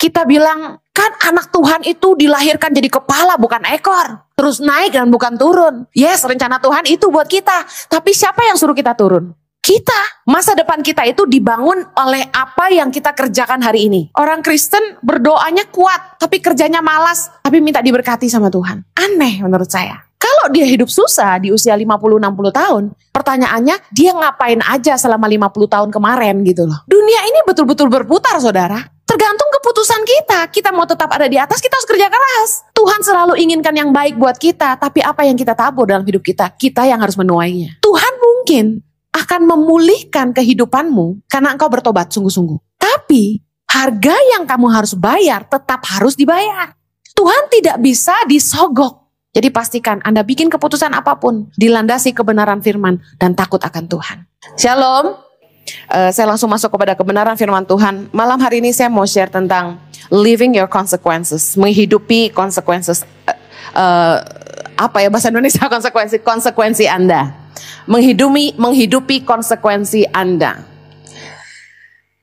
Kita bilang, kan anak Tuhan itu dilahirkan jadi kepala bukan ekor. Terus naik dan bukan turun. Yes, rencana Tuhan itu buat kita. Tapi siapa yang suruh kita turun? Kita. Masa depan kita itu dibangun oleh apa yang kita kerjakan hari ini. Orang Kristen berdoanya kuat, tapi kerjanya malas, tapi minta diberkati sama Tuhan. Aneh menurut saya. Kalau dia hidup susah di usia 50-60 tahun, pertanyaannya dia ngapain aja selama 50 tahun kemarin gitu loh. Dunia ini betul-betul berputar, saudara. Tergantung keputusan kita. Kita mau tetap ada di atas, kita harus kerja keras. Tuhan selalu inginkan yang baik buat kita, tapi apa yang kita tabur dalam hidup kita, kita yang harus menuainya. Tuhan mungkin akan memulihkan kehidupanmu karena engkau bertobat sungguh-sungguh. Tapi harga yang kamu harus bayar tetap harus dibayar. Tuhan tidak bisa disogok. Jadi pastikan Anda bikin keputusan apapun, dilandasi kebenaran firman dan takut akan Tuhan. Shalom. Saya langsung masuk kepada kebenaran firman Tuhan. Malam hari ini saya mau share tentang living your consequences, menghidupi consequences. Apa ya bahasa Indonesia konsekuensi Anda. Menghidupi konsekuensi Anda.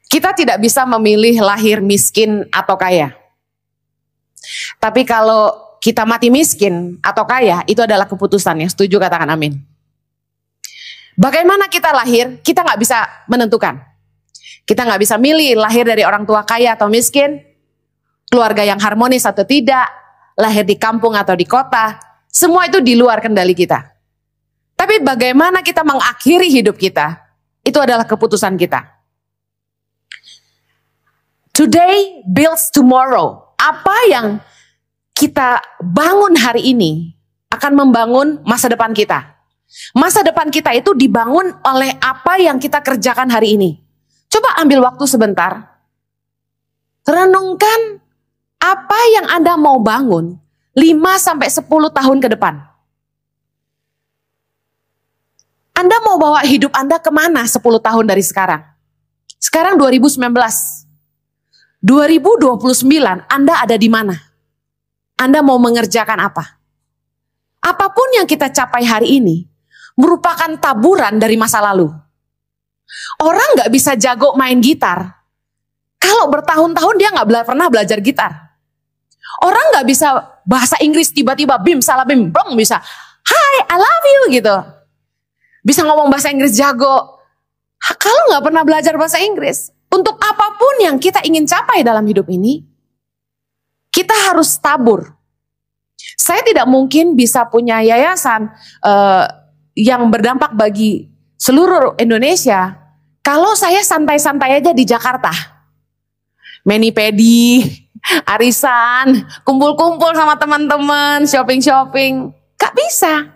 Kita tidak bisa memilih lahir miskin atau kaya. Tapi kalau kita mati miskin atau kaya, itu adalah keputusannya. Setuju, katakan amin. Bagaimana kita lahir, kita nggak bisa menentukan. Kita nggak bisa milih lahir dari orang tua kaya atau miskin, keluarga yang harmonis atau tidak, lahir di kampung atau di kota. Semua itu di luar kendali kita. Tapi bagaimana kita mengakhiri hidup kita, itu adalah keputusan kita. Today builds tomorrow. Apa yang kita bangun hari ini akan membangun masa depan kita. Masa depan kita itu dibangun oleh apa yang kita kerjakan hari ini. Coba ambil waktu sebentar. Renungkan apa yang Anda mau bangun 5-10 tahun ke depan. Anda mau bawa hidup Anda kemana 10 tahun dari sekarang? Sekarang 2019. 2029 Anda ada di mana? Anda mau mengerjakan apa? Apapun yang kita capai hari ini merupakan taburan dari masa lalu. Orang gak bisa jago main gitar kalau bertahun-tahun dia gak pernah belajar gitar. Orang gak bisa bahasa Inggris tiba-tiba bim salah bim blong bisa. Hi, I love you gitu. Bisa ngomong bahasa Inggris jago. Kalau gak pernah belajar bahasa Inggris, untuk apapun yang kita ingin capai dalam hidup ini, kita harus tabur. Saya tidak mungkin bisa punya yayasan yang berdampak bagi seluruh Indonesia kalau saya santai-santai aja di Jakarta. Mani-pedi, arisan, kumpul-kumpul sama teman-teman, shopping-shopping. Gak bisa.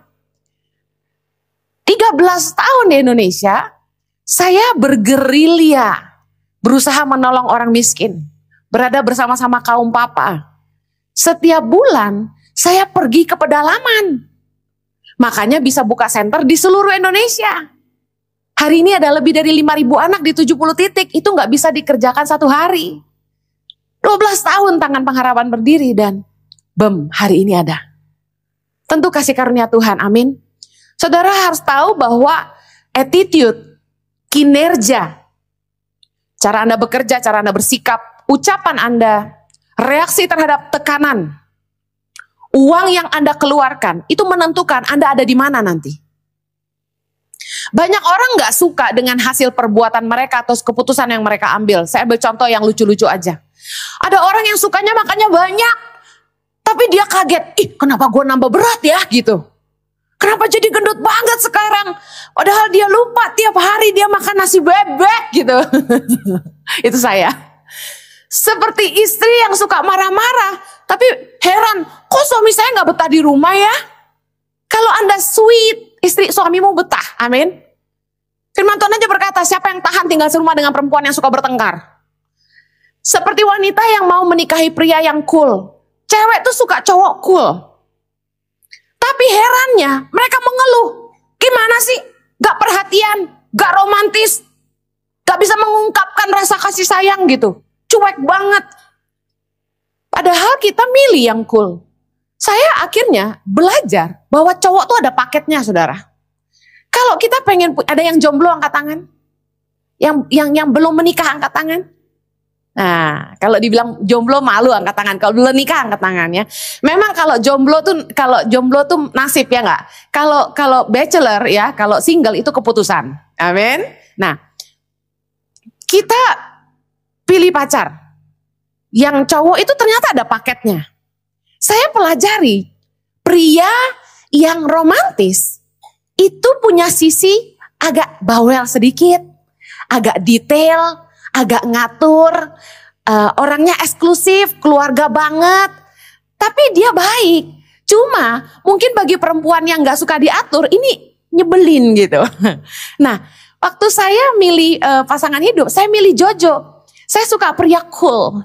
13 tahun di Indonesia, saya bergerilya, berusaha menolong orang miskin. Berada bersama-sama kaum papa. Setiap bulan saya pergi ke pedalaman. Makanya bisa buka center di seluruh Indonesia. Hari ini ada lebih dari 5.000 anak di 70 titik. Itu gak bisa dikerjakan satu hari. 12 tahun Tangan Pengharapan berdiri dan hari ini ada. Tentu kasih karunia Tuhan, amin. Saudara harus tahu bahwa attitude, kinerja, cara Anda bekerja, cara Anda bersikap, ucapan Anda, reaksi terhadap tekanan, uang yang Anda keluarkan, itu menentukan Anda ada di mana nanti. Banyak orang gak suka dengan hasil perbuatan mereka atau keputusan yang mereka ambil. Saya ambil contoh yang lucu-lucu aja. Ada orang yang sukanya makannya banyak, tapi dia kaget, kenapa gue nambah berat ya gitu. Kenapa jadi gendut banget sekarang? Padahal dia lupa tiap hari dia makan nasi bebek gitu. Itu saya. Seperti istri yang suka marah-marah, tapi heran, kok suami saya gak betah di rumah ya? Kalau Anda sweet, istri suamimu betah, amin. Firman Tuhan aja berkata, siapa yang tahan tinggal serumah dengan perempuan yang suka bertengkar? Seperti wanita yang mau menikahi pria yang cool. Cewek tuh suka cowok cool. Tapi herannya, mereka mengeluh. Gimana sih? Gak perhatian, gak romantis, gak bisa mengungkapkan rasa kasih sayang gitu. Cuek banget. Padahal kita milih yang cool. Saya akhirnya belajar bahwa cowok tuh ada paketnya, saudara. Kalau kita pengen, ada yang jomblo angkat tangan. Yang belum menikah angkat tangan. Nah, kalau dibilang jomblo malu angkat tangan. Kalau belum nikah angkat tangannya. Memang kalau jomblo tuh nasib ya nggak. Kalau bachelor ya, kalau single itu keputusan. Amin. Nah, kita pilih pacar. Yang cowok itu ternyata ada paketnya. Saya pelajari pria yang romantis itu punya sisi agak bawel sedikit, agak detail, agak ngatur, orangnya eksklusif, keluarga banget, tapi dia baik. Cuma mungkin bagi perempuan yang gak suka diatur, ini nyebelin gitu. Nah, waktu saya milih pasangan hidup, saya milih Jojo. Saya suka pria cool,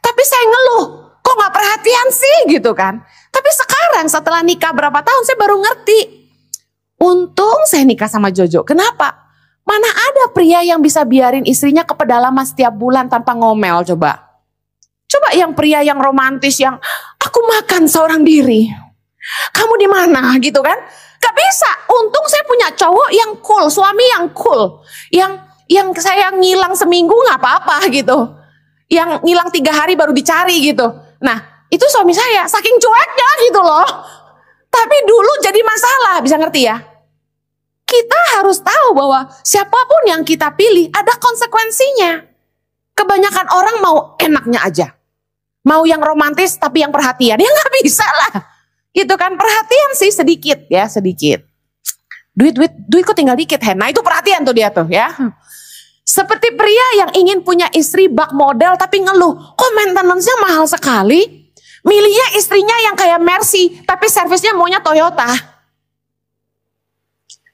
tapi saya ngeluh, kok gak perhatian sih gitu kan. Tapi sekarang setelah nikah berapa tahun, saya baru ngerti. Untung saya nikah sama Jojo, kenapa? Mana ada pria yang bisa biarin istrinya ke pedalaman setiap bulan tanpa ngomel coba. Coba yang pria yang romantis yang aku makan seorang diri. Kamu di mana gitu kan? Gak bisa. Untung saya punya cowok yang cool, suami yang cool. Yang saya ngilang seminggu gak apa-apa gitu. Yang ngilang 3 hari baru dicari gitu. Nah itu suami saya saking cueknya gitu loh. Tapi dulu jadi masalah, bisa ngerti ya? Kita harus tahu bahwa siapapun yang kita pilih ada konsekuensinya. Kebanyakan orang mau enaknya aja. Mau yang romantis tapi yang perhatian. Ya nggak bisa lah. Gitu kan, perhatian sih sedikit ya, sedikit. Duit kok tinggal dikit, Nah itu perhatian tuh dia tuh ya. Seperti pria yang ingin punya istri bak model tapi ngeluh. Kok maintenance-nya mahal sekali? Milihnya istrinya yang kayak Mercy tapi servisnya maunya Toyota.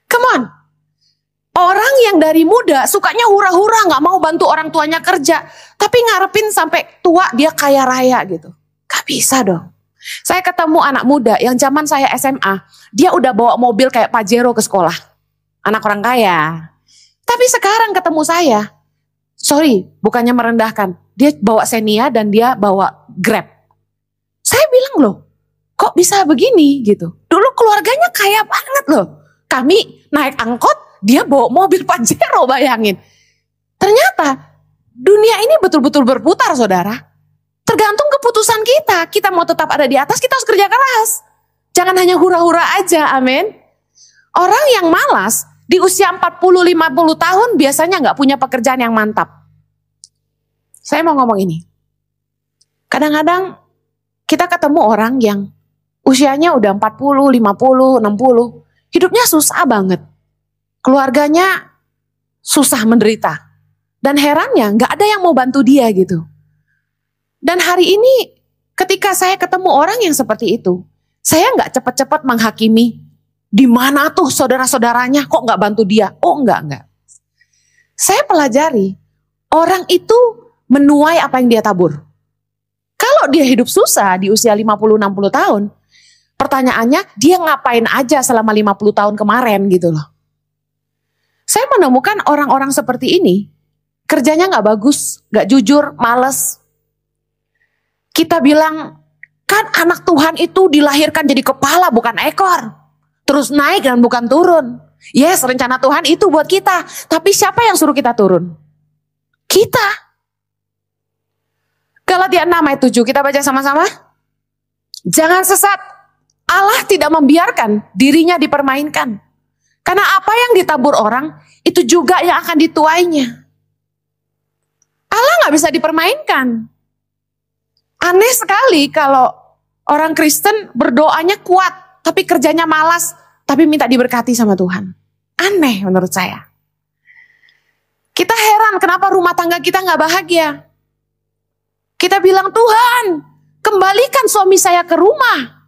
Come on. Orang yang dari muda sukanya hura-hura, gak mau bantu orang tuanya kerja. Tapi ngarepin sampai tua dia kaya raya gitu. Gak bisa dong. Saya ketemu anak muda yang zaman saya SMA. Dia udah bawa mobil kayak Pajero ke sekolah. Anak orang kaya. Tapi sekarang ketemu saya. Sorry, bukannya merendahkan. Dia bawa Xenia dan dia bawa Grab. Saya bilang loh, kok bisa begini gitu. Dulu keluarganya kaya banget loh. Kami naik angkot, dia bawa mobil Pajero, bayangin. Ternyata dunia ini betul-betul berputar, saudara. Tergantung keputusan kita. Kita mau tetap ada di atas, kita harus kerja keras. Jangan hanya hura-hura aja, amin. Orang yang malas di usia 40-50 tahun biasanya gak punya pekerjaan yang mantap. Saya mau ngomong ini. Kadang-kadang kita ketemu orang yang usianya udah 40, 50, 60. Hidupnya susah banget. Keluarganya susah menderita. Dan herannya gak ada yang mau bantu dia gitu. Dan hari ini ketika saya ketemu orang yang seperti itu, saya gak cepat-cepat menghakimi. Di mana tuh saudara-saudaranya kok gak bantu dia? Oh enggak. Saya pelajari, orang itu menuai apa yang dia tabur. Kalau dia hidup susah di usia 50-60 tahun, pertanyaannya, dia ngapain aja selama 50 tahun kemarin gitu loh. Saya menemukan orang-orang seperti ini, kerjanya gak bagus, gak jujur, males. Kita bilang, kan anak Tuhan itu dilahirkan jadi kepala bukan ekor. Terus naik dan bukan turun. Yes, rencana Tuhan itu buat kita. Tapi siapa yang suruh kita turun? Kita. Galatia 6 ayat 7, kita baca sama-sama. Jangan sesat. Allah tidak membiarkan dirinya dipermainkan. Karena apa yang ditabur orang, itu juga yang akan dituainya. Allah gak bisa dipermainkan. Aneh sekali kalau orang Kristen berdoanya kuat, tapi kerjanya malas, tapi minta diberkati sama Tuhan. Aneh menurut saya. Kita heran kenapa rumah tangga kita gak bahagia. Kita bilang, Tuhan, kembalikan suami saya ke rumah.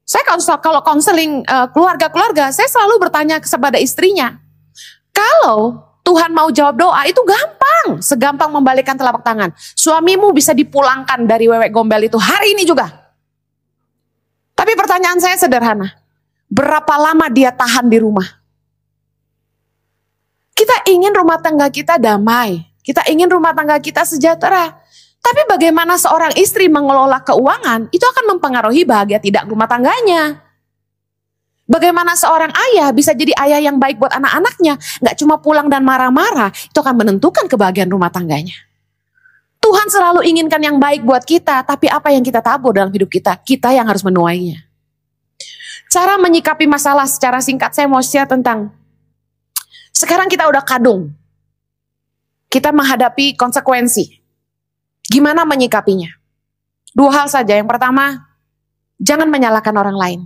Saya kalau konseling keluarga-keluarga, saya selalu bertanya kepada istrinya. Kalau Tuhan mau jawab doa, itu gampang. Segampang membalikkan telapak tangan. Suamimu bisa dipulangkan dari wewek gombel itu hari ini juga. Tapi pertanyaan saya sederhana. Berapa lama dia tahan di rumah? Kita ingin rumah tangga kita damai. Kita ingin rumah tangga kita sejahtera. Tapi bagaimana seorang istri mengelola keuangan, itu akan mempengaruhi bahagia tidak rumah tangganya. Bagaimana seorang ayah bisa jadi ayah yang baik buat anak-anaknya, gak cuma pulang dan marah-marah, itu akan menentukan kebahagiaan rumah tangganya. Tuhan selalu inginkan yang baik buat kita, tapi apa yang kita tabur dalam hidup kita, kita yang harus menuainya. Cara menyikapi masalah secara singkat, saya mau share tentang, sekarang kita udah kadung. Kita menghadapi konsekuensi. Gimana menyikapinya? Dua hal saja. Yang pertama, jangan menyalahkan orang lain.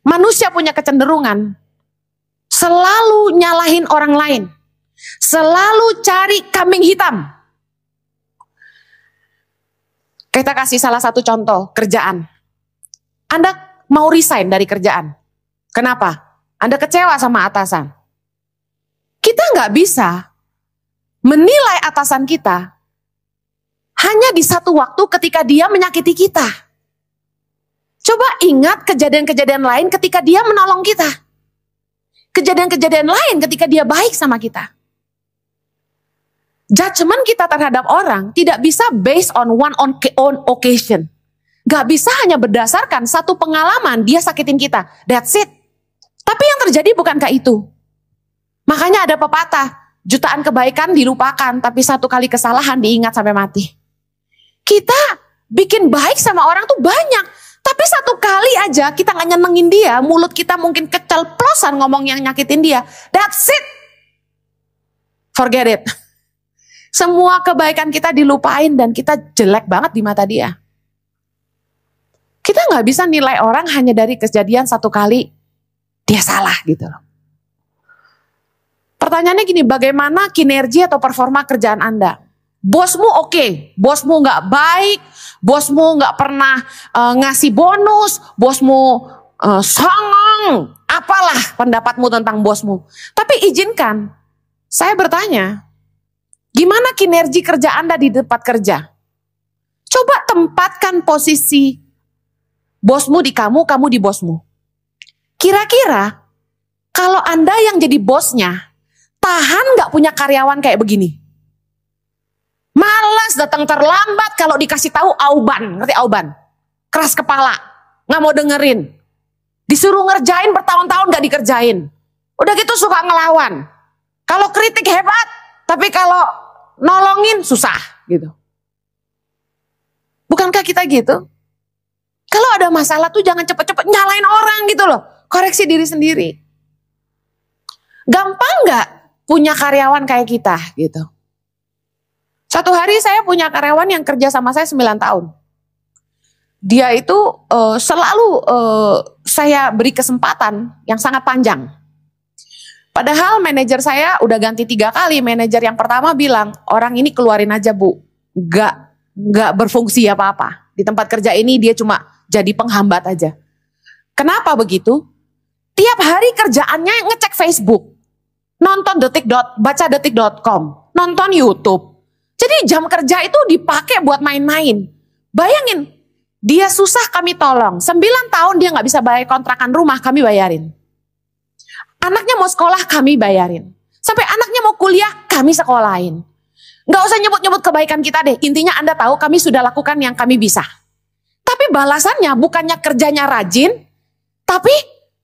Manusia punya kecenderungan selalu nyalahin orang lain. Selalu cari kambing hitam. Kita kasih salah satu contoh, kerjaan. Anda mau resign dari kerjaan. Kenapa? Anda kecewa sama atasan. Kita nggak bisa menilai atasan kita hanya di satu waktu ketika dia menyakiti kita. Coba ingat kejadian-kejadian lain ketika dia menolong kita. Kejadian-kejadian lain ketika dia baik sama kita. Judgment kita terhadap orang tidak bisa based on one occasion. Gak bisa hanya berdasarkan satu pengalaman dia sakitin kita. That's it. Tapi yang terjadi bukankah itu? Makanya ada pepatah, jutaan kebaikan dilupakan, tapi satu kali kesalahan diingat sampai mati. Kita bikin baik sama orang tuh banyak, tapi satu kali aja kita gak nyenengin dia, mulut kita mungkin keceplosan ngomong yang nyakitin dia. That's it. Forget it. Semua kebaikan kita dilupain dan kita jelek banget di mata dia. Kita gak bisa nilai orang hanya dari kejadian satu kali dia salah gitu loh. Pertanyaannya gini, bagaimana kinerja atau performa kerjaan Anda? Bosmu oke, bosmu gak baik, bosmu gak pernah ngasih bonus, bosmu songong, apalah pendapatmu tentang bosmu. Tapi izinkan, saya bertanya, gimana kinerja kerja Anda di tempat kerja? Coba tempatkan posisi bosmu di kamu, kamu di bosmu. Kira-kira kalau Anda yang jadi bosnya, tahan gak punya karyawan kayak begini? Malas, datang terlambat, kalau dikasih tahu auban, ngerti auban? Keras kepala, gak mau dengerin. Disuruh ngerjain bertahun-tahun gak dikerjain. Udah gitu suka ngelawan. Kalau kritik hebat, tapi kalau nolongin susah gitu. Bukankah kita gitu? Kalau ada masalah tuh jangan cepet-cepet nyalain orang gitu loh. Koreksi diri sendiri. Gampang gak punya karyawan kayak kita gitu. Satu hari saya punya karyawan yang kerja sama saya 9 tahun. Dia itu selalu saya beri kesempatan yang sangat panjang. Padahal manajer saya udah ganti 3 kali. Manajer yang pertama bilang, orang ini keluarin aja bu. Gak berfungsi apa-apa. Di tempat kerja ini dia cuma jadi penghambat aja. Kenapa begitu? Tiap hari kerjaannya ngecek Facebook. Nonton baca detik.com. Nonton YouTube. Jadi jam kerja itu dipakai buat main-main. Bayangin, dia susah kami tolong. 9 tahun dia gak bisa bayar kontrakan rumah, kami bayarin. Anaknya mau sekolah, kami bayarin. Sampai anaknya mau kuliah, kami sekolahin. Gak usah nyebut-nyebut kebaikan kita deh. Intinya Anda tahu kami sudah lakukan yang kami bisa. Tapi balasannya bukannya kerjanya rajin, tapi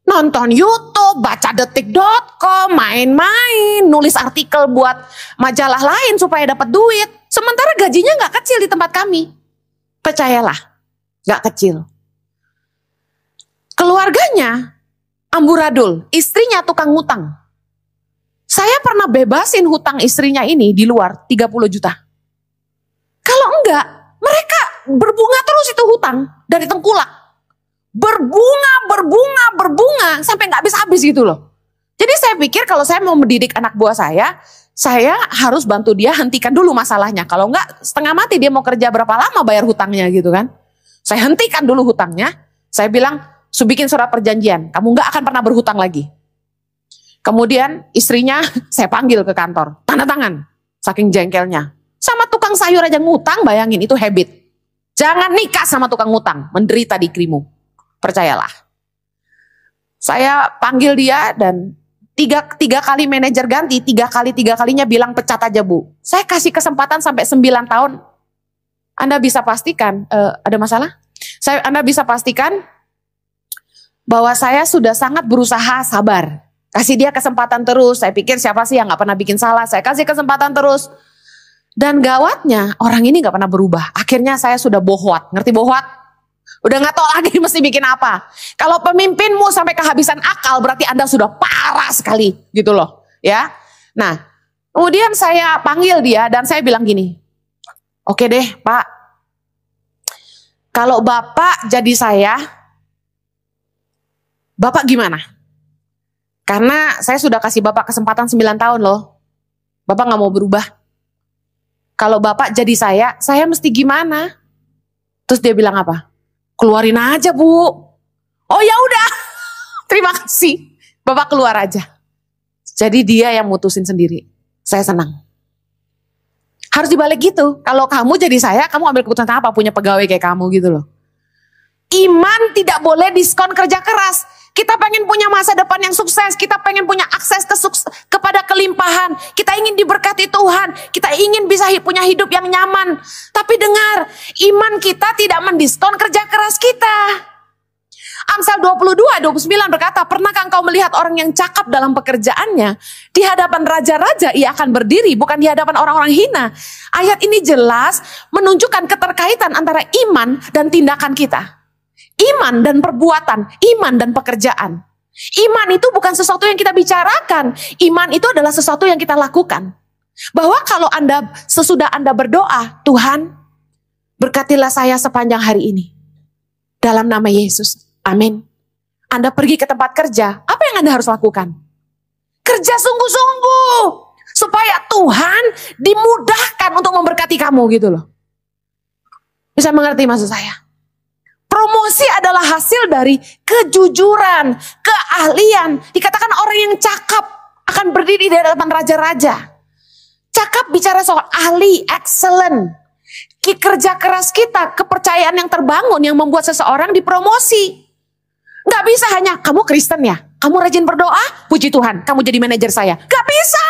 nonton YouTube, baca detik.com, main-main, nulis artikel buat majalah lain supaya dapat duit. Sementara gajinya gak kecil di tempat kami. Percayalah, gak kecil. Keluarganya amburadul, istrinya tukang ngutang. Saya pernah bebasin hutang istrinya ini di luar 30 juta. Kalau enggak, mereka berbunga terus itu hutang dari tengkulak. Berbunga, sampai nggak habis-habis gitu loh. Jadi saya pikir kalau saya mau mendidik anak buah saya harus bantu dia hentikan dulu masalahnya. Kalau enggak, setengah mati dia mau kerja berapa lama bayar hutangnya gitu kan. Saya hentikan dulu hutangnya, saya bilang, bikin surat perjanjian, kamu nggak akan pernah berhutang lagi. Kemudian istrinya saya panggil ke kantor, tanda tangan, saking jengkelnya. Sama tukang sayur aja ngutang, bayangin itu habit. Jangan nikah sama tukang ngutang, menderita di krimu. Percayalah. Saya panggil dia dan tiga kali manajer ganti, tiga kalinya bilang pecat aja bu. Saya kasih kesempatan sampai 9 tahun. Anda bisa pastikan, ada masalah? Anda bisa pastikan bahwa saya sudah sangat berusaha sabar. Kasih dia kesempatan terus. Saya pikir siapa sih yang gak pernah bikin salah. Saya kasih kesempatan terus. Dan gawatnya orang ini gak pernah berubah. Akhirnya saya sudah bohwat. Ngerti bohwat? Udah gak tahu lagi mesti bikin apa. Kalau pemimpinmu sampai kehabisan akal, berarti Anda sudah parah sekali. Gitu loh. Ya. Nah, kemudian saya panggil dia dan saya bilang gini. Oke deh Pak. Kalau Bapak jadi saya, Bapak gimana? Karena saya sudah kasih Bapak kesempatan 9 tahun loh. Bapak gak mau berubah. Kalau Bapak jadi saya mesti gimana? Terus dia bilang apa? Keluarin aja Bu. Oh ya udah, terima kasih. Bapak keluar aja. Jadi dia yang mutusin sendiri. Saya senang. Harus dibalik gitu. Kalau kamu jadi saya, kamu ambil keputusan apa? Punya pegawai kayak kamu gitu loh. Iman tidak boleh diskon kerja keras. Kita pengen punya masa depan yang sukses. Kita pengen punya akses kepada kelimpahan. Kita ingin diberkati Tuhan. Kita ingin bisa punya hidup yang nyaman. Tapi dengar, iman kita tidak mendiskon kerja keras kita. Amsal 22:29 berkata, pernahkah engkau melihat orang yang cakap dalam pekerjaannya? Di hadapan raja-raja ia akan berdiri, bukan di hadapan orang-orang hina. Ayat ini jelas menunjukkan keterkaitan antara iman dan tindakan kita. Iman dan perbuatan, iman dan pekerjaan. Iman itu bukan sesuatu yang kita bicarakan. Iman itu adalah sesuatu yang kita lakukan. Bahwa kalau sesudah Anda berdoa, Tuhan, berkatilah saya sepanjang hari ini. Dalam nama Yesus. Amin. Anda pergi ke tempat kerja, apa yang Anda harus lakukan? Kerja sungguh-sungguh. Supaya Tuhan dimudahkan untuk memberkati kamu gitu loh. Bisa mengerti maksud saya? Promosi adalah hasil dari kejujuran, keahlian. Dikatakan orang yang cakap akan berdiri di hadapan raja-raja. Cakap bicara soal ahli, excellent. Kerja keras kita, kepercayaan yang terbangun yang membuat seseorang dipromosi. Gak bisa hanya, kamu Kristen ya? Kamu rajin berdoa? Puji Tuhan, kamu jadi manajer saya. Gak bisa.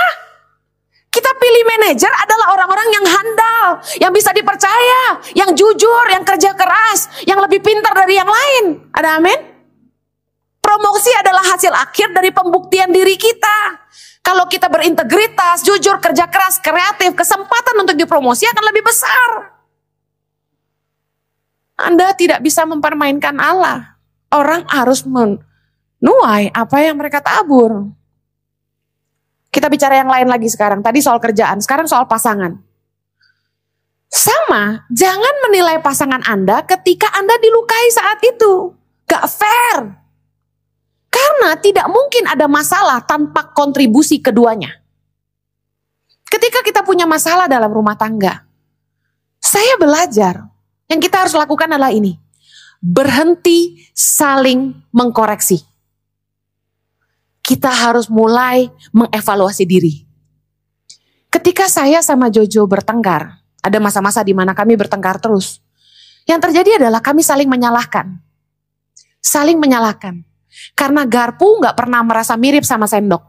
Kita pilih manajer adalah orang-orang yang handal, yang bisa dipercaya, yang jujur, yang kerja keras, yang lebih pintar dari yang lain. Ada amin? Promosi adalah hasil akhir dari pembuktian diri kita. Kalau kita berintegritas, jujur, kerja keras, kreatif, kesempatan untuk dipromosi akan lebih besar. Anda tidak bisa mempermainkan Allah. Orang harus menuai apa yang mereka tabur. Kita bicara yang lain lagi sekarang. Tadi soal kerjaan, sekarang soal pasangan. Sama, jangan menilai pasangan Anda ketika Anda dilukai saat itu. Gak fair. Karena tidak mungkin ada masalah tanpa kontribusi keduanya. Ketika kita punya masalah dalam rumah tangga, saya belajar, yang kita harus lakukan adalah ini. Berhenti saling mengkoreksi. Kita harus mulai mengevaluasi diri. Ketika saya sama Jojo bertengkar, ada masa-masa di mana kami bertengkar terus. Yang terjadi adalah kami saling menyalahkan. Saling menyalahkan. Karena garpu gak pernah merasa mirip sama sendok.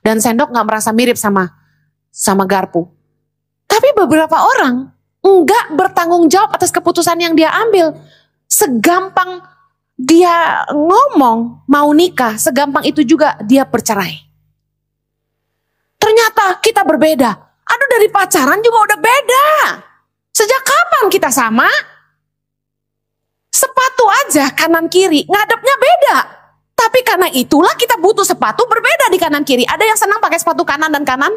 Dan sendok gak merasa mirip sama garpu. Tapi beberapa orang enggak bertanggung jawab atas keputusan yang dia ambil. Segampang dia ngomong mau nikah, segampang itu juga dia bercerai. Ternyata kita berbeda. Aduh, dari pacaran juga udah beda. Sejak kapan kita sama? Sepatu aja kanan kiri, ngadepnya beda. Tapi karena itulah kita butuh sepatu berbeda di kanan kiri. Ada yang senang pakai sepatu kanan dan kanan?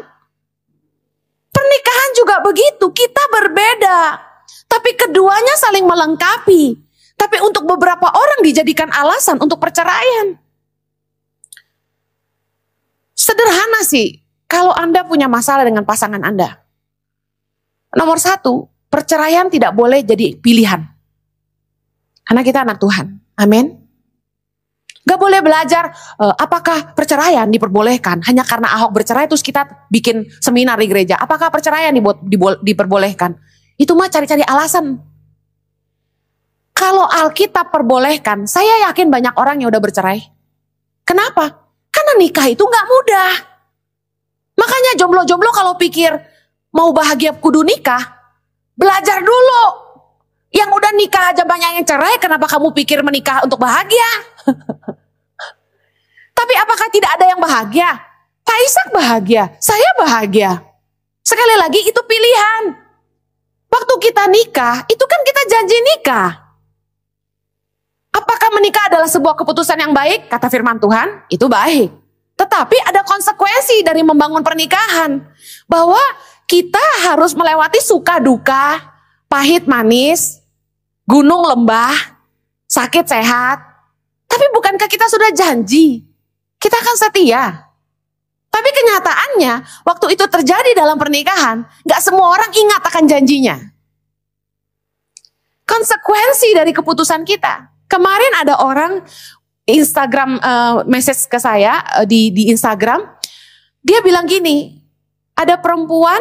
Pernikahan juga begitu, kita berbeda. Tapi keduanya saling melengkapi. Tapi untuk beberapa orang dijadikan alasan untuk perceraian. Sederhana sih, kalau Anda punya masalah dengan pasangan Anda. Nomor 1, perceraian tidak boleh jadi pilihan. Karena kita anak Tuhan. Amin. Gak boleh belajar apakah perceraian diperbolehkan. Hanya karena Ahok bercerai terus kita bikin seminar di gereja. Apakah perceraian diperbolehkan. Itu mah cari-cari alasan. Kalau Alkitab perbolehkan, saya yakin banyak orang yang udah bercerai. Kenapa? Karena nikah itu gak mudah. Makanya jomblo-jomblo kalau pikir mau bahagia kudu nikah, belajar dulu. Yang udah nikah aja banyak yang cerai, kenapa kamu pikir menikah untuk bahagia? Tapi apakah tidak ada yang bahagia? Pak Ishak bahagia, saya bahagia. Sekali lagi itu pilihan. Waktu kita nikah, itu kan kita janji nikah. Apakah menikah adalah sebuah keputusan yang baik? Kata firman Tuhan, itu baik. Tetapi ada konsekuensi dari membangun pernikahan. Bahwa kita harus melewati suka duka, pahit manis, gunung lembah, sakit sehat. Tapi bukankah kita sudah janji? Kita akan setia. Tapi kenyataannya, waktu itu terjadi dalam pernikahan, gak semua orang ingat akan janjinya. Konsekuensi dari keputusan kita. Kemarin ada orang Instagram message ke saya di Instagram, dia bilang gini, ada perempuan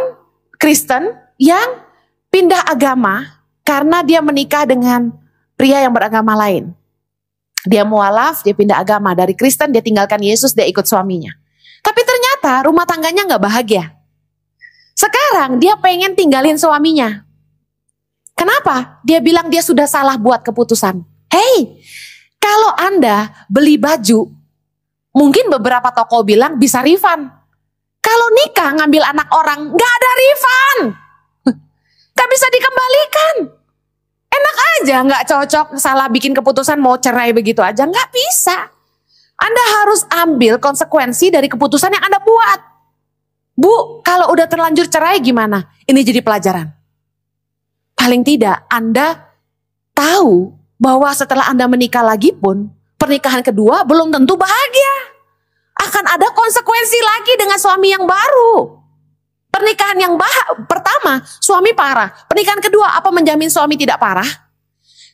Kristen yang pindah agama karena dia menikah dengan pria yang beragama lain. Dia mualaf, dia pindah agama dari Kristen, dia tinggalkan Yesus, dia ikut suaminya. Tapi ternyata rumah tangganya gak bahagia. Sekarang dia pengen tinggalin suaminya. Kenapa? Dia bilang dia sudah salah buat keputusan. Hey, kalau Anda beli baju, mungkin beberapa toko bilang bisa refund. Kalau nikah ngambil anak orang, gak ada refund. Gak bisa dikembalikan. Enak aja, gak cocok, salah bikin keputusan mau cerai begitu aja, gak bisa. Anda harus ambil konsekuensi dari keputusan yang Anda buat. Bu, kalau udah terlanjur cerai gimana? Ini jadi pelajaran. Paling tidak Anda tahu bahwa setelah Anda menikah lagi pun, pernikahan kedua belum tentu bahagia. Akan ada konsekuensi lagi dengan suami yang baru. Pernikahan yang pertama, suami parah. Pernikahan kedua, apa menjamin suami tidak parah?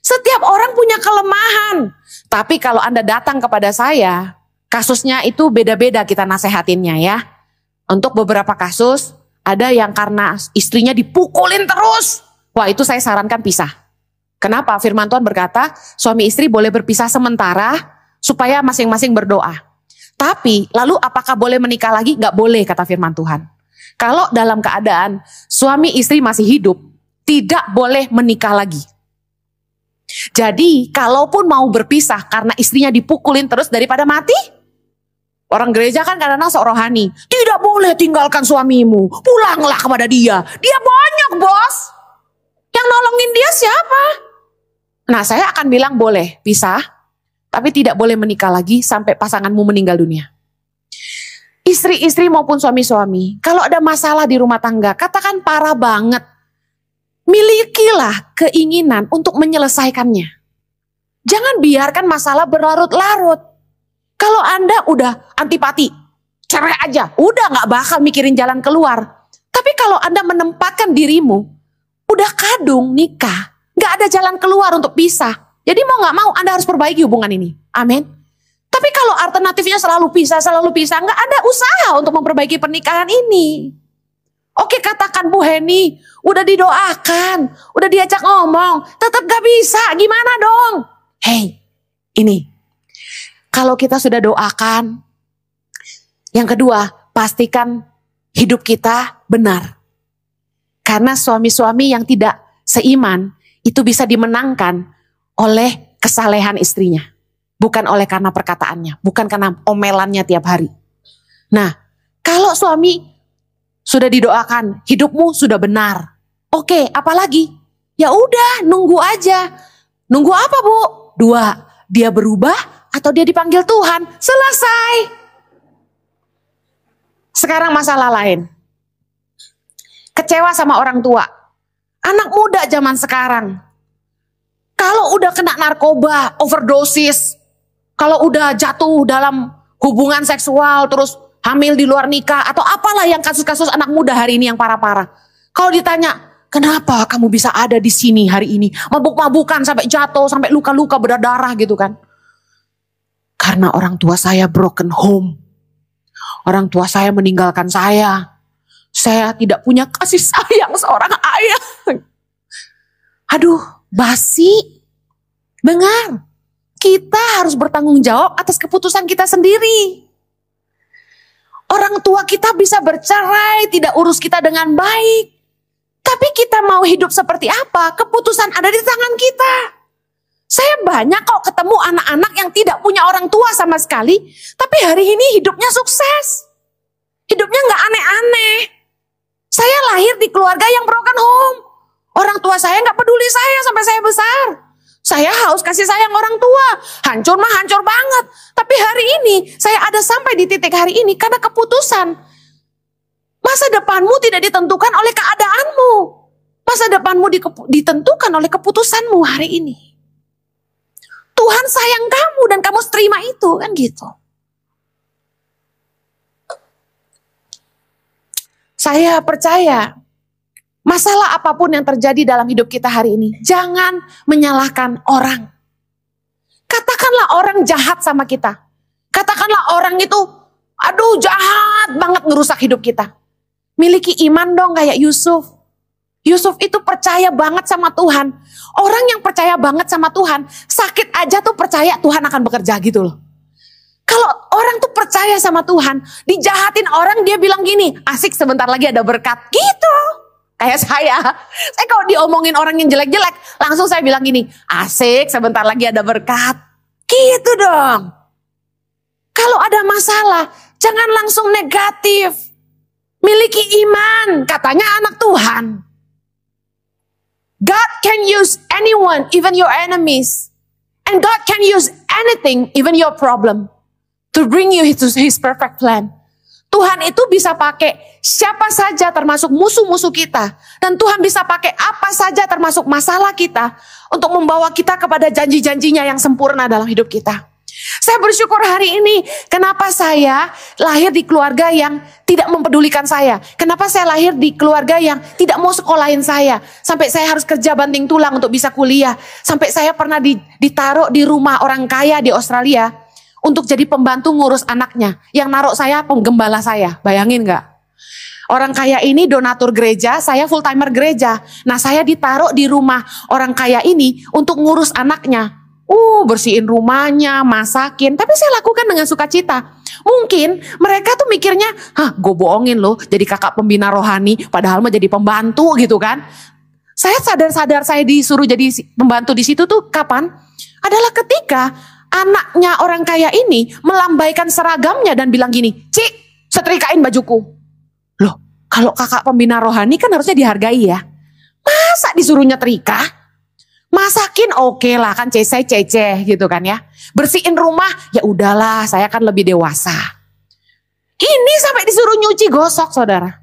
Setiap orang punya kelemahan. Tapi kalau Anda datang kepada saya, kasusnya itu beda-beda kita nasehatinnya ya. Untuk beberapa kasus, ada yang karena istrinya dipukulin terus. Wah, itu saya sarankan pisah. Kenapa? Firman Tuhan berkata, suami istri boleh berpisah sementara supaya masing-masing berdoa. Tapi, lalu apakah boleh menikah lagi? Gak boleh, kata firman Tuhan. Kalau dalam keadaan suami istri masih hidup, tidak boleh menikah lagi. Jadi, kalaupun mau berpisah karena istrinya dipukulin terus daripada mati, orang gereja kan kadang-kadang sok rohani. Tidak boleh tinggalkan suamimu, pulanglah kepada dia. Dia banyak, bos. Yang nolongin dia siapa? Nah, saya akan bilang boleh pisah, tapi tidak boleh menikah lagi sampai pasanganmu meninggal dunia. Istri-istri maupun suami-suami, kalau ada masalah di rumah tangga, katakan parah banget, milikilah keinginan untuk menyelesaikannya. Jangan biarkan masalah berlarut-larut. Kalau Anda udah antipati, cerai aja, udah gak bakal mikirin jalan keluar. Tapi kalau Anda menempatkan dirimu, udah kadung nikah, gak ada jalan keluar untuk pisah. Jadi mau gak mau Anda harus perbaiki hubungan ini. Amin. Tapi kalau alternatifnya selalu pisah, gak ada usaha untuk memperbaiki pernikahan ini. Oke, katakan Bu Heni, udah didoakan, udah diajak ngomong, tetap gak bisa, gimana dong? Hey, ini, kalau kita sudah doakan, yang kedua, pastikan hidup kita benar. Karena suami-suami yang tidak seiman, itu bisa dimenangkan oleh kesalehan istrinya. Bukan oleh karena perkataannya, bukan karena omelannya tiap hari. Nah, kalau suami sudah didoakan, hidupmu sudah benar. Oke, apalagi? Ya udah, nunggu aja. Nunggu apa, Bu? 2, dia berubah atau dia dipanggil Tuhan. Selesai. Sekarang masalah lain. Kecewa sama orang tua. Anak muda zaman sekarang. Kalau udah kena narkoba, overdosis, kalau udah jatuh dalam hubungan seksual, terus hamil di luar nikah, atau apalah yang kasus-kasus anak muda hari ini yang parah-parah. Kalau ditanya, kenapa kamu bisa ada di sini hari ini? Mabuk-mabukan sampai jatuh, sampai luka-luka berdarah gitu kan. Karena orang tua saya broken home. Orang tua saya meninggalkan saya. Saya tidak punya kasih sayang seorang ayah. Aduh, basi. Dengar, kita harus bertanggung jawab atas keputusan kita sendiri. Orang tua kita bisa bercerai, tidak urus kita dengan baik. Tapi kita mau hidup seperti apa? Keputusan ada di tangan kita. Saya banyak kok ketemu anak-anak yang tidak punya orang tua sama sekali, tapi hari ini hidupnya sukses. Hidupnya gak aneh-aneh. Saya lahir di keluarga yang broken home. Orang tua saya nggak peduli saya sampai saya besar. Saya haus kasih sayang orang tua. Hancur mah hancur banget. Tapi hari ini saya ada sampai di titik hari ini karena keputusan. Masa depanmu tidak ditentukan oleh keadaanmu. Masa depanmu ditentukan oleh keputusanmu hari ini. Tuhan sayang kamu dan kamu terima itu, kan gitu. Saya percaya masalah apapun yang terjadi dalam hidup kita hari ini, jangan menyalahkan orang. Katakanlah orang jahat sama kita. Katakanlah orang itu, aduh jahat banget ngerusak hidup kita. Miliki iman dong kayak Yusuf. Yusuf itu percaya banget sama Tuhan. Orang yang percaya banget sama Tuhan, sakit aja tuh percaya Tuhan akan bekerja gitu loh. Kalau orang tuh percaya sama Tuhan, dijahatin orang dia bilang gini, asik sebentar lagi ada berkat. Gitu. Kayak saya kalau diomongin orang yang jelek-jelek, langsung saya bilang gini, asik sebentar lagi ada berkat. Gitu dong. Kalau ada masalah, jangan langsung negatif. Miliki iman, katanya anak Tuhan. God can use anyone, even your enemies. And God can use anything, even your problem, to bring you to His perfect plan. Tuhan itu bisa pakai siapa saja termasuk musuh-musuh kita. Dan Tuhan bisa pakai apa saja termasuk masalah kita untuk membawa kita kepada janji-janjinya yang sempurna dalam hidup kita. Saya bersyukur hari ini kenapa saya lahir di keluarga yang tidak mempedulikan saya. Kenapa saya lahir di keluarga yang tidak mau sekolahin saya. Sampai saya harus kerja banting tulang untuk bisa kuliah. Sampai saya pernah ditaruh di rumah orang kaya di Australia untuk jadi pembantu ngurus anaknya. Yang naruh saya penggembala saya. Bayangin gak? Orang kaya ini donatur gereja, saya full timer gereja. Nah saya ditaruh di rumah orang kaya ini untuk ngurus anaknya. Bersihin rumahnya, masakin. Tapi saya lakukan dengan sukacita. Mungkin mereka tuh mikirnya, gue bohongin loh jadi kakak pembina rohani. Padahal mah jadi pembantu gitu kan. Saya sadar-sadar saya disuruh jadi pembantu di situ tuh kapan? Adalah ketika anaknya orang kaya ini melambaikan seragamnya dan bilang gini, Cik, setrikain bajuku. Loh, kalau kakak pembina rohani kan harusnya dihargai ya. Masa disuruh nyetrika? Masakin oke lah kan ceceh gitu kan ya. Bersihin rumah ya udahlah saya kan lebih dewasa. Ini sampai disuruh nyuci gosok saudara.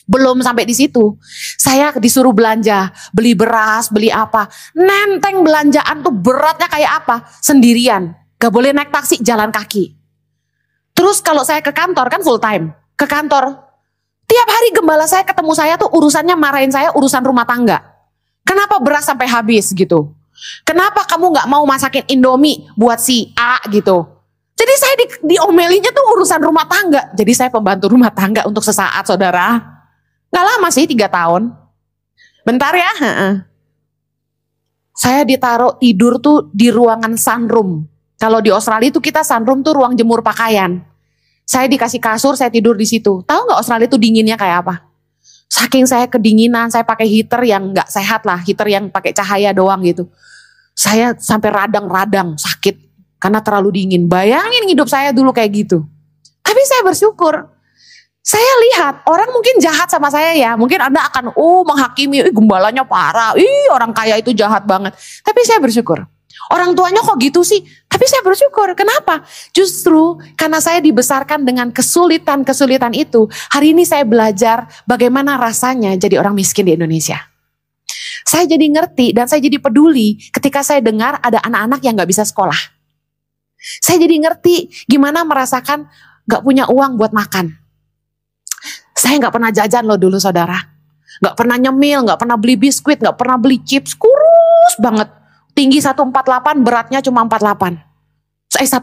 Belum sampai di situ. Saya disuruh belanja, beli beras, beli apa. Nenteng belanjaan tuh beratnya kayak apa? Sendirian. Gak boleh naik taksi, jalan kaki. Terus kalau saya ke kantor kan full time. Ke kantor. Tiap hari gembala saya ketemu saya tuh urusannya marahin saya urusan rumah tangga. Kenapa beras sampai habis gitu? Kenapa kamu gak mau masakin Indomie buat si A gitu? Jadi saya diomelinya tuh urusan rumah tangga. Jadi saya pembantu rumah tangga untuk sesaat saudara. Gak lama sih 3 tahun. Bentar ya. Saya ditaruh tidur tuh di ruangan sunroom. Kalau di Australia tuh kita sunroom tuh ruang jemur pakaian. Saya dikasih kasur, saya tidur di situ. Tahu gak Australia tuh dinginnya kayak apa? Saking saya kedinginan, saya pakai heater yang gak sehat lah. Heater yang pakai cahaya doang gitu. Saya sampai radang-radang, sakit. Karena terlalu dingin. Bayangin hidup saya dulu kayak gitu. Tapi saya bersyukur. Saya lihat orang mungkin jahat sama saya ya. Mungkin Anda akan menghakimi, gembalanya parah. Orang kaya itu jahat banget. Tapi saya bersyukur. Orang tuanya kok gitu sih? Tapi saya bersyukur. Kenapa? Justru karena saya dibesarkan dengan kesulitan-kesulitan itu. Hari ini saya belajar bagaimana rasanya jadi orang miskin di Indonesia. Saya jadi ngerti dan saya jadi peduli ketika saya dengar ada anak-anak yang gak bisa sekolah. Saya jadi ngerti gimana merasakan gak punya uang buat makan. Saya gak pernah jajan loh dulu saudara. Gak pernah nyemil, gak pernah beli biskuit, gak pernah beli chips. Kurus banget. Tinggi 148, beratnya cuma 48.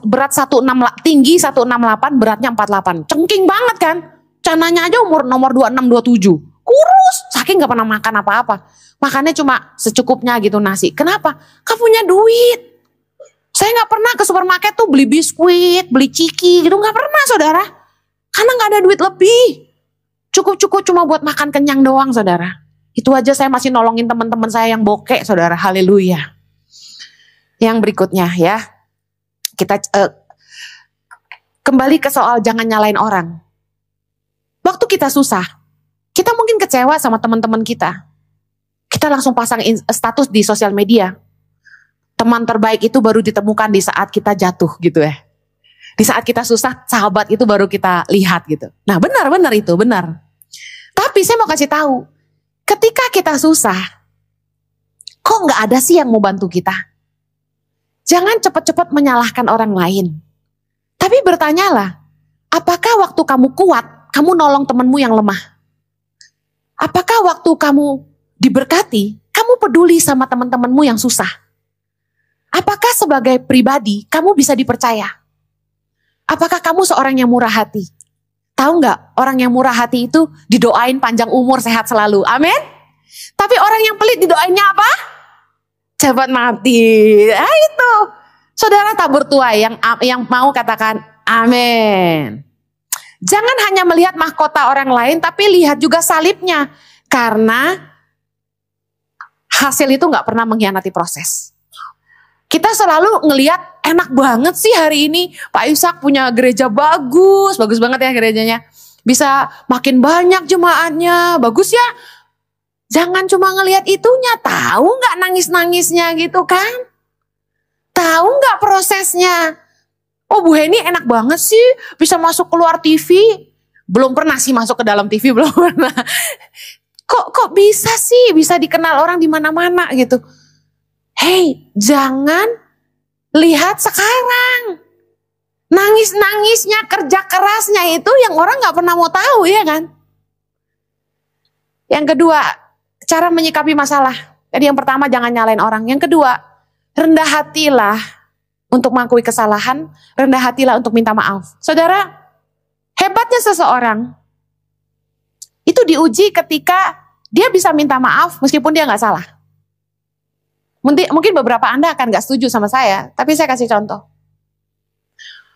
Berat 168, tinggi 168, beratnya 48. Cengking banget kan? Cananya aja nomor 26, 27. Kurus, saking gak pernah makan apa-apa. Makannya cuma secukupnya gitu nasi. Kenapa? Gak punya duit. Saya gak pernah ke supermarket tuh beli biskuit, beli ciki gitu. Gak pernah saudara. Karena gak ada duit lebih. Cukup-cukup cuma buat makan kenyang doang saudara. Itu aja saya masih nolongin teman-teman saya yang bokek saudara. Haleluya. Yang berikutnya ya, kita kembali ke soal jangan nyalain orang. Waktu kita susah, kita kecewa sama teman-teman kita, kita langsung pasang status di sosial media. Teman terbaik itu baru ditemukan di saat kita jatuh gitu ya. Di saat kita susah, sahabat itu baru kita lihat gitu. Nah benar itu, benar. Tapi saya mau kasih tahu, ketika kita susah, kok nggak ada sih yang mau bantu kita? Jangan cepat-cepat menyalahkan orang lain. Tapi bertanyalah, apakah waktu kamu kuat, kamu nolong temanmu yang lemah? Apakah waktu kamu diberkati, kamu peduli sama teman-temanmu yang susah? Apakah sebagai pribadi, kamu bisa dipercaya? Apakah kamu seorang yang murah hati? Tahu nggak, orang yang murah hati itu didoain panjang umur, sehat selalu. Amin. Tapi orang yang pelit didoainnya apa? Cepat mati. Nah itu. Saudara tabur tuai yang mau katakan amin. Jangan hanya melihat mahkota orang lain, tapi lihat juga salibnya. Karena hasil itu gak pernah mengkhianati proses. Kita selalu ngelihat enak banget sih hari ini. Pak Ishak punya gereja bagus banget ya gerejanya. Bisa makin banyak jemaatnya, bagus ya. Jangan cuma ngelihat itunya, tahu gak nangis-nangisnya gitu kan? Tahu nggak prosesnya? Oh Bu Heni enak banget sih, bisa masuk keluar TV. Belum pernah sih masuk ke dalam TV, belum pernah. Kok bisa sih, bisa dikenal orang di mana-mana gitu. Hey, jangan lihat sekarang. Nangis-nangisnya, kerja kerasnya itu yang orang nggak pernah mau tahu, ya kan? Yang kedua, cara menyikapi masalah. Jadi yang pertama jangan nyalain orang. Yang kedua, rendah hatilah untuk mengakui kesalahan, rendah hatilah untuk minta maaf. Saudara, hebatnya seseorang itu diuji ketika dia bisa minta maaf meskipun dia nggak salah. Mungkin beberapa Anda akan nggak setuju sama saya, tapi saya kasih contoh.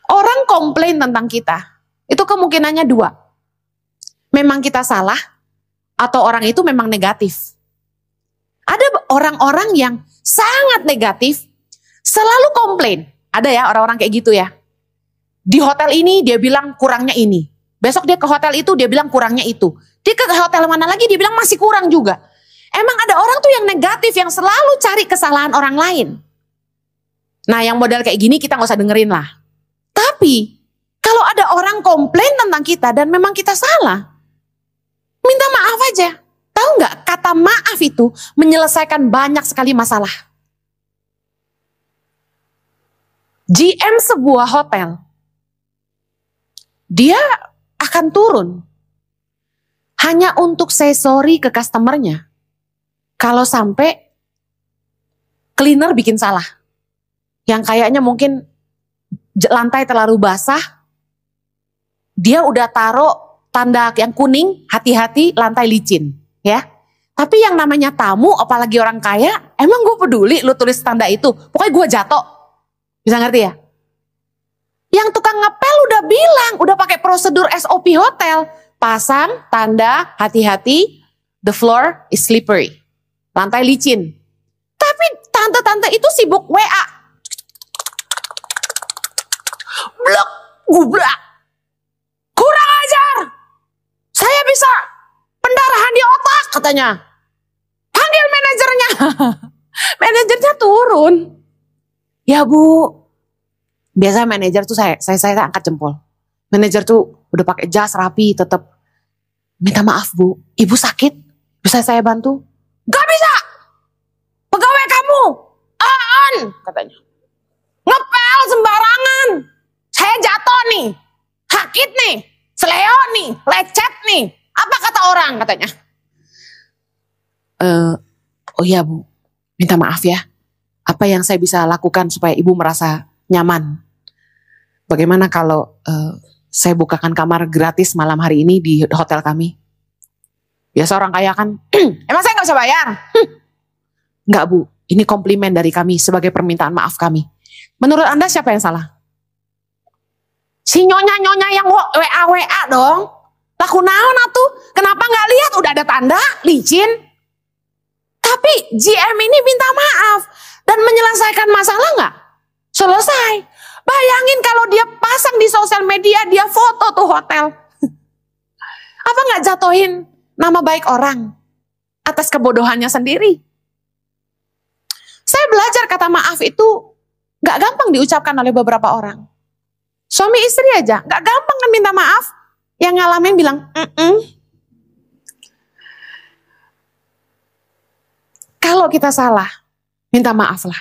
Orang komplain tentang kita, itu kemungkinannya dua. Memang kita salah, atau orang itu memang negatif. Ada orang-orang yang sangat negatif, selalu komplain. Ada ya orang-orang kayak gitu ya. Di hotel ini dia bilang kurangnya ini. Besok dia ke hotel itu dia bilang kurangnya itu. Dia ke hotel mana lagi dia bilang masih kurang juga. Emang ada orang tuh yang negatif yang selalu cari kesalahan orang lain. Nah yang model kayak gini kita gak usah dengerin lah. Tapi kalau ada orang komplain tentang kita dan memang kita salah, minta maaf aja. Tahu nggak, kata maaf itu menyelesaikan banyak sekali masalah. GM sebuah hotel, dia akan turun hanya untuk say sorry ke customernya kalau sampai cleaner bikin salah. Yang kayaknya mungkin lantai terlalu basah, dia udah taruh tanda yang kuning, hati-hati lantai licin. Ya, tapi yang namanya tamu, apalagi orang kaya, emang gue peduli lu tulis tanda itu. Pokoknya gue jatuh, bisa ngerti ya? Yang tukang ngepel udah bilang, udah pakai prosedur SOP hotel, pasang tanda hati-hati, the floor is slippery, lantai licin. Tapi tante-tante itu sibuk WA, blok, gubrak, kurang ajar, saya bisa pendarahan di otak katanya. Panggil manajernya. Manajernya turun. Ya Bu. Biasa manajer tuh saya angkat jempol. Manajer tuh udah pakai jas rapi tetap. Minta maaf Bu. Ibu sakit. Bisa saya bantu? Gak bisa. Pegawai kamu. On katanya. Ngepel sembarangan. Saya jatuh nih. Sakit nih. Seleo nih. Lecet nih. Apa kata orang katanya? Oh iya Bu, minta maaf ya. Apa yang saya bisa lakukan supaya Ibu merasa nyaman? Bagaimana kalau saya bukakan kamar gratis malam hari ini di hotel kami? Biasa orang kaya kan, emang saya gak bisa bayar? Enggak Bu, ini komplimen dari kami sebagai permintaan maaf kami. Menurut Anda siapa yang salah? Si nyonya-nyonya yang WA dong. Laku naon atuh? Kenapa gak lihat udah ada tanda licin? Tapi GM ini minta maaf dan menyelesaikan masalah gak? Selesai. Bayangin kalau dia pasang di sosial media, dia foto tuh hotel. Apa gak jatuhin nama baik orang atas kebodohannya sendiri. Saya belajar kata maaf itu gak gampang diucapkan oleh beberapa orang. Suami istri aja gak gampang kan minta maaf. Yang ngalamin bilang, Kalau kita salah, minta maaf lah.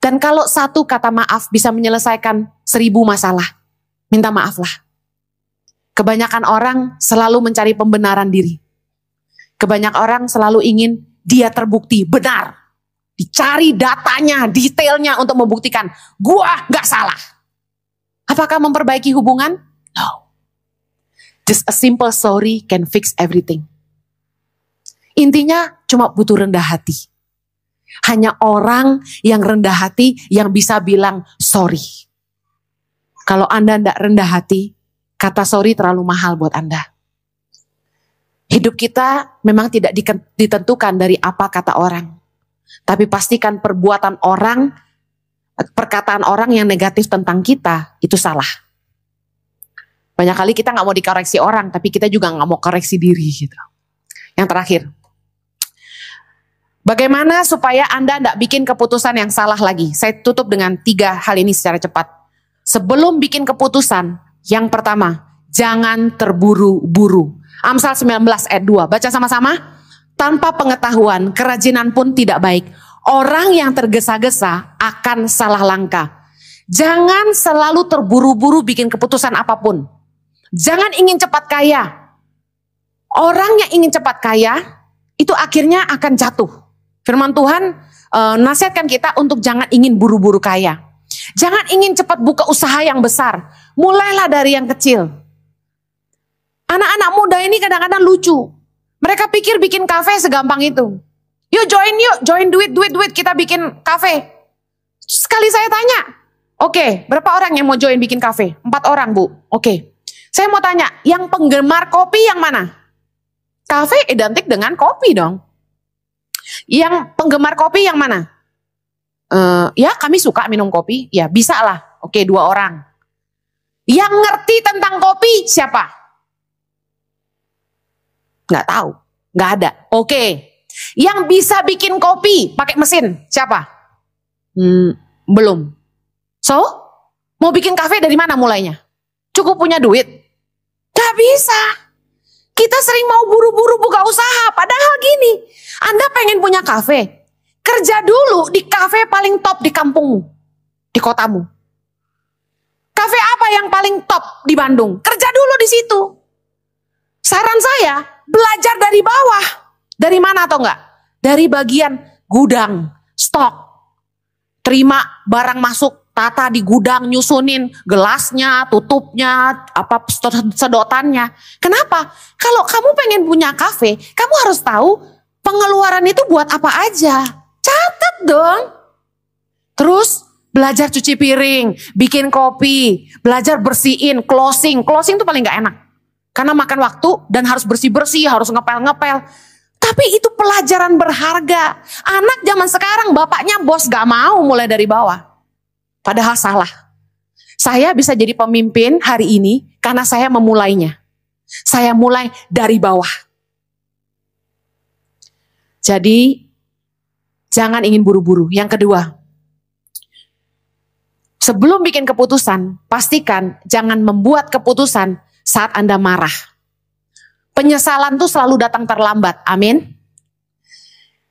Dan kalau satu kata maaf bisa menyelesaikan 1000 masalah, minta maaf lah. Kebanyakan orang selalu mencari pembenaran diri. Kebanyakan orang selalu ingin dia terbukti benar. Dicari datanya, detailnya untuk membuktikan, gua gak salah. Apakah memperbaiki hubungan? No. Just a simple sorry can fix everything. Intinya cuma butuh rendah hati. Hanya orang yang rendah hati yang bisa bilang sorry. Kalau Anda tidak rendah hati, kata sorry terlalu mahal buat Anda. Hidup kita memang tidak ditentukan dari apa kata orang. Tapi pastikan perbuatan orang, perkataan orang yang negatif tentang kita, itu salah. Banyak kali kita gak mau dikoreksi orang, tapi kita juga gak mau koreksi diri gitu. Yang terakhir. Bagaimana supaya Anda tidak bikin keputusan yang salah lagi? Saya tutup dengan 3 hal ini secara cepat. Sebelum bikin keputusan, yang pertama, jangan terburu-buru. Amsal 19 ayat 2, baca sama-sama. Tanpa pengetahuan, kerajinan pun tidak baik. Orang yang tergesa-gesa akan salah langkah. Jangan selalu terburu-buru bikin keputusan apapun. Jangan ingin cepat kaya. Orang yang ingin cepat kaya, itu akhirnya akan jatuh. Firman Tuhan nasihatkan kita untuk jangan ingin buru-buru kaya. Jangan ingin cepat buka usaha yang besar. Mulailah dari yang kecil. Anak-anak muda ini kadang-kadang lucu. Mereka pikir bikin kafe segampang itu. Yuk, join duit, kita bikin kafe. Sekali saya tanya, oke, berapa orang yang mau join bikin kafe? 4 orang, Bu. Oke. Saya mau tanya, yang penggemar kopi yang mana? Kafe identik dengan kopi dong. Yang penggemar kopi yang mana? Ya kami suka minum kopi. Ya bisa lah. Oke, 2 orang. Yang ngerti tentang kopi siapa? Nggak tahu. Nggak ada. Oke. Yang bisa bikin kopi pakai mesin siapa? Belum. So, mau bikin kafe dari mana mulainya? Cukup punya duit? Gak bisa. Kita sering mau buru-buru buka usaha. Padahal gini, Anda pengen punya kafe, kerja dulu di kafe paling top di kampungmu, di kotamu. Kafe apa yang paling top di Bandung? Kerja dulu di situ. Saran saya, belajar dari bawah. Dari mana atau enggak? Dari bagian gudang, stok. Terima barang masuk, tata di gudang, nyusunin gelasnya, tutupnya, sedotannya. Kenapa? Kalau kamu pengen punya kafe, kamu harus tahu pengeluaran itu buat apa aja. Catat dong. Terus belajar cuci piring, bikin kopi, belajar bersihin, closing. Closing itu paling gak enak. Karena makan waktu dan harus bersih-bersih, harus ngepel-ngepel. Tapi itu pelajaran berharga. Anak zaman sekarang bapaknya bos gak mau mulai dari bawah. Padahal salah. Saya bisa jadi pemimpin hari ini karena saya memulainya. Saya mulai dari bawah. Jadi jangan ingin buru-buru. Yang kedua, sebelum bikin keputusan, pastikan jangan membuat keputusan saat Anda marah. Penyesalan itu selalu datang terlambat. Amin.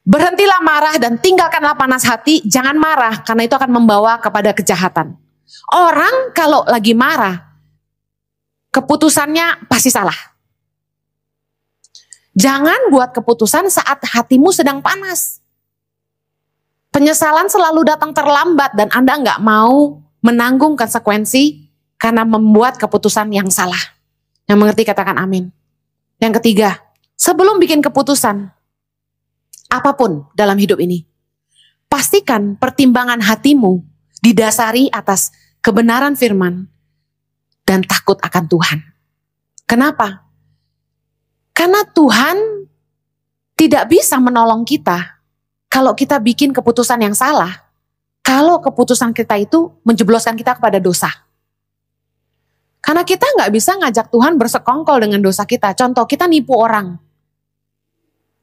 Berhentilah marah dan tinggalkanlah panas hati. Jangan marah karena itu akan membawa kepada kejahatan. Orang kalau lagi marah, keputusannya pasti salah. Jangan buat keputusan saat hatimu sedang panas. Penyesalan selalu datang terlambat dan Anda nggak mau menanggung konsekuensi karena membuat keputusan yang salah. Yang mengerti katakan amin. Yang ketiga, sebelum bikin keputusan apapun dalam hidup ini, pastikan pertimbangan hatimu didasari atas kebenaran firman dan takut akan Tuhan. Kenapa? Karena Tuhan tidak bisa menolong kita kalau kita bikin keputusan yang salah, kalau keputusan kita itu menjebloskan kita kepada dosa. Karena kita nggak bisa ngajak Tuhan bersekongkol dengan dosa kita. Contoh, kita nipu orang.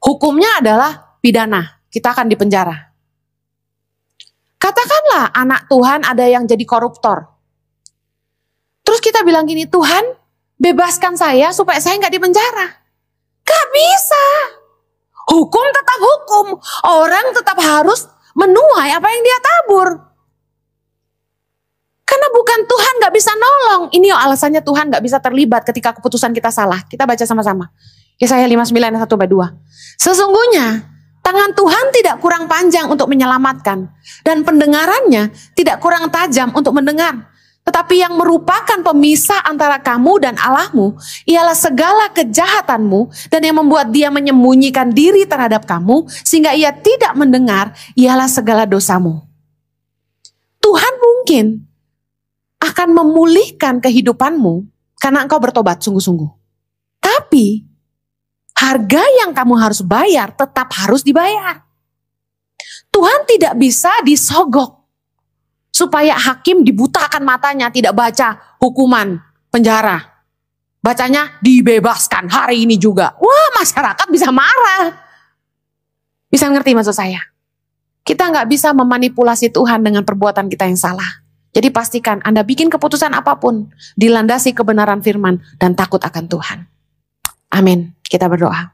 Hukumnya adalah pidana. Kita akan dipenjara. Katakanlah anak Tuhan ada yang jadi koruptor. Terus kita bilang gini, Tuhan bebaskan saya supaya saya nggak dipenjara. Gak bisa. Hukum tetap hukum. Orang tetap harus menuai apa yang dia tabur. Karena bukan Tuhan gak bisa nolong. Ini alasannya Tuhan gak bisa terlibat ketika keputusan kita salah. Kita baca sama-sama. Yesaya 59 ayat 1-2. Sesungguhnya tangan Tuhan tidak kurang panjang untuk menyelamatkan. Dan pendengarannya tidak kurang tajam untuk mendengar. Tetapi yang merupakan pemisah antara kamu dan Allahmu ialah segala kejahatanmu, dan yang membuat dia menyembunyikan diri terhadap kamu sehingga ia tidak mendengar ialah segala dosamu. Tuhan mungkin akan memulihkan kehidupanmu karena engkau bertobat sungguh-sungguh. Tapi harga yang kamu harus bayar tetap harus dibayar. Tuhan tidak bisa disogok supaya hakim dibutakan matanya, tidak baca hukuman penjara. Bacanya dibebaskan hari ini juga. Wah, masyarakat bisa marah. Bisa ngerti maksud saya? Kita nggak bisa memanipulasi Tuhan dengan perbuatan kita yang salah. Jadi pastikan Anda bikin keputusan apapun, dilandasi kebenaran firman dan takut akan Tuhan. Amin. Kita berdoa.